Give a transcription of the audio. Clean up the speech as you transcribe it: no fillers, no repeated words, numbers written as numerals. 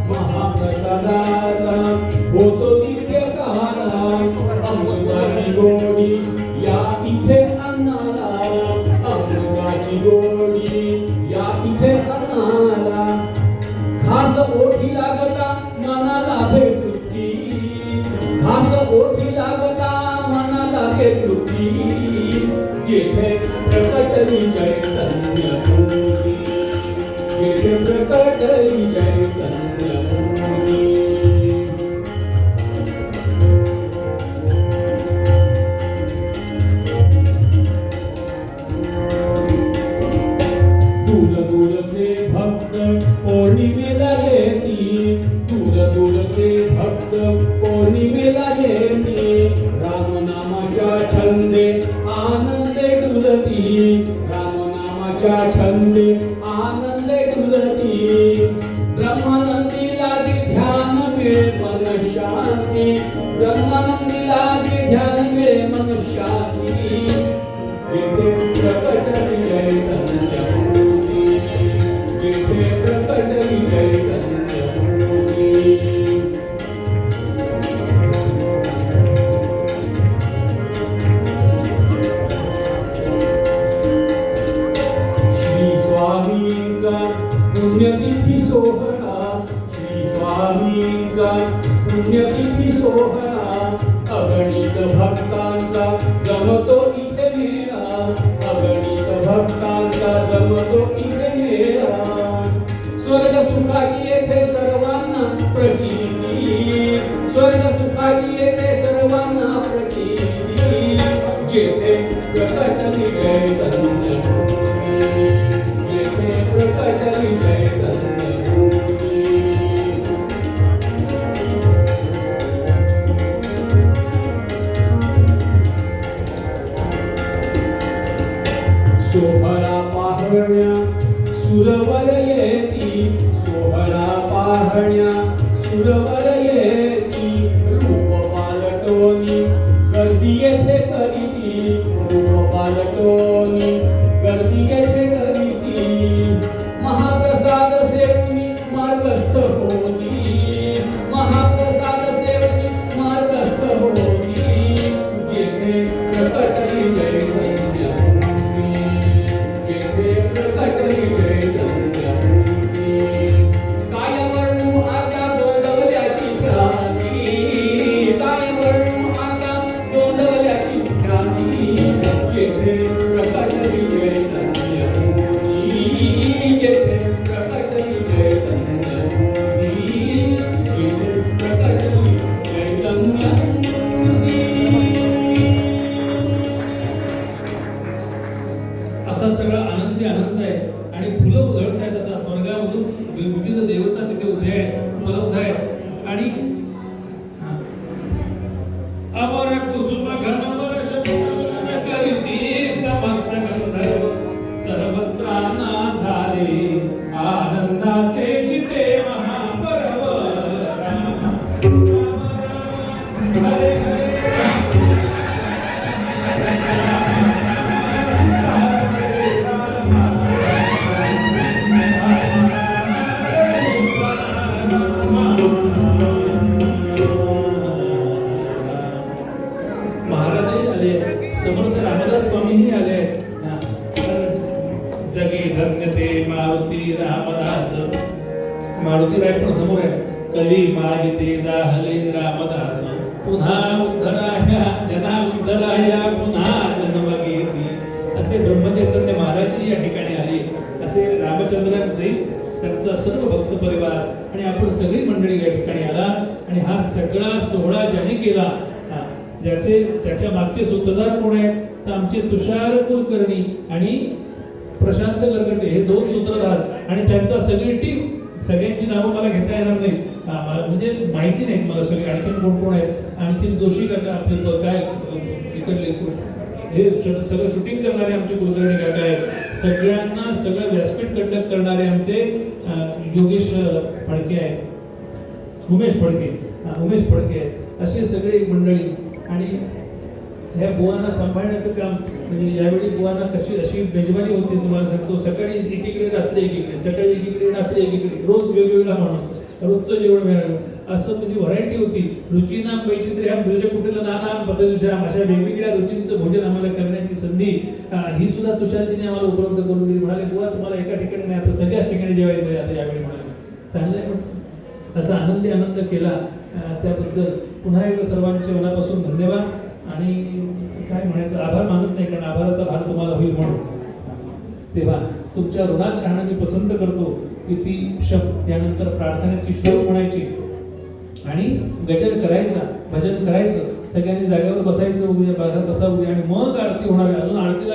महाप्रसादाचा होतो दिव्यकारा अमृताची गोडी या इथे अन्नाला अमृताची गोडी या इथे अन्नाला खास ओठी लागता मनाला भेटती खास ओठी लागता मनाला भेटती जेथे प्रकटली चैतन्य मूर्ती जेथे प्रकटली चैतन्य मूर्ती दूर दूरचे भक्त पौर्णिमेला येती दूर दूरचे भक्त पौर्णिमेला येती रामनामाच्या छंदे आनंदे डुलती रामनामाच्या छंदे आनंदे डुलती ब्रह्मानंदी लागे ध्यान मिळे मन शांती ब्रह्मानंदी लागे ध्यान मिळे मन शांती जेथे प्रकटली चैतन्य मूर्ती जेथे प्रकटली चैतन्य मूर्ती श्री स्वामींचा पुण्यतिथी सोहळा श्री स्वामींचा पुण्यतिथी सोहळा अगणित भक्तांचा जमतो इथे मेळा अगणित भक्तांचा जमतो इथे मेळा स्वर्ग सुखाची येथे सर्वांना प्रचिती स्वर्ग सुखाची येथे सर्वांना प्रचिती जेथे प्रकटली चैतन्य मूर्ती जेथे प्रकटली चैतन्य मूर्ती सोहळा पाहण्या सुरवर येती सोहळा पाहण्या सुरवर येती रूप पालटोनी गर्दी येथे करीती रूप पालटोनी गर्दी येथे करीती महाप्रसाद सेवनी मार्गस्थ होती महाप्रसाद सेवनी मार्गस्थ होती जेथे प्रकटली चैतन्य प्रकटली चैतन्य मूर्ती काय वर्णू आता गोंडवल्याची क्रांती काय वर्णू आता गोंडवल्याची क्रांती जेथे प्रकटली चैतन्य मूर्ती जेथे प्रकटली चैतन्य मूर्ती जेथे प्रकटली चैतन्य मूर्ती असा सगळा आनंद आहे आणि फुलं उधळत आहेत आता स्वर्गामधून विविध देवता तिथे उभे आहेत फुलं उभे आहेत आणि अमर कुसुम घनवर करीती समस्त गंधर्व सर्वत्र नाधारे आनंदाचे चिते महापर्व हरे हरे समर्थ रामदास स्वामीही आले जगे धन्यते मारुती रामदास मारुतीराय पण समोर आहे कली माहिते दाहले रामदास पुन्हा उद्धराया जना उद्धराया पुन्हा जन्म घेती असे ब्रह्मचैतन्य महाराज या ठिकाणी आले असे रामचंद्रांचे त्यांचा सर्व भक्त परिवार आणि आपण सगळी मंडळी या ठिकाणी आला आणि हा सगळा सोहळा ज्याने केला त्याच्या मागचे सूत्रधार कोण आहेत तर आमचे तुषार कुलकर्णी आणि प्रशांत गरगटे हे दोन सूत्रधार आणि त्यांचा सगळी टीम सगळ्यांची नावं मला घेता येणार नाही म्हणजे माहिती नाही मला सगळे आणखीन कोण आहेत आणखीन जोशी काका आपले काय इकडले हे सगळं शूटिंग करणारे आमचे कुलकर्णी काका आहेत सगळ्यांना सगळं व्यासपीठ कंडक्ट करणारे आमचे योगेश फडके आहेत उमेश फडके आहेत असे सगळे मंडळी आणि ह्या बुवांना सांभाळण्याचं काम म्हणजे यावेळी बुवांना कशी अशी मेजवानी होती तुम्हाला सांगतो सकाळी एकीकडे रात्री एकीकडे सकाळी एकीकडे रात्री एकीकडे रोज वेगवेगळा माणूस रोजचं जेवण मिळालं, असं म्हणजे व्हरायटी होती. रुचीनाम वैचित्र्याम कुठलं नानाम पद्धतीच्या अशा वेगवेगळ्या रुचींचं भोजन आम्हाला करण्याची संधी ही सुद्धा तुषारजीने आम्हाला उपलब्ध करून दिली. म्हणाले बुवा तुम्हाला एका ठिकाणी नाही, आता सगळ्याच ठिकाणी जेवायचं आहे आता यावेळी. म्हणाले चांगलं आहे पण असा आनंद केला. त्याबद्दल पुन्हा एकदा सर्वांचे मनापासून धन्यवाद आणि काय म्हणायचं, आभार मानत नाही कारण आभाराचा भार तुम्हाला होईल म्हणून. तेव्हा तुमच्या ऋणात राहणं मी पसंत करतो की ती शब्द यानंतर प्रार्थनेची श्लोक म्हणायची आणि गजर करायचा, भजन करायचं, सगळ्यांनी जागेवर बसायचं, उभ्या बसा उभ्या आणि मग आरती होणार. अजून आरतीला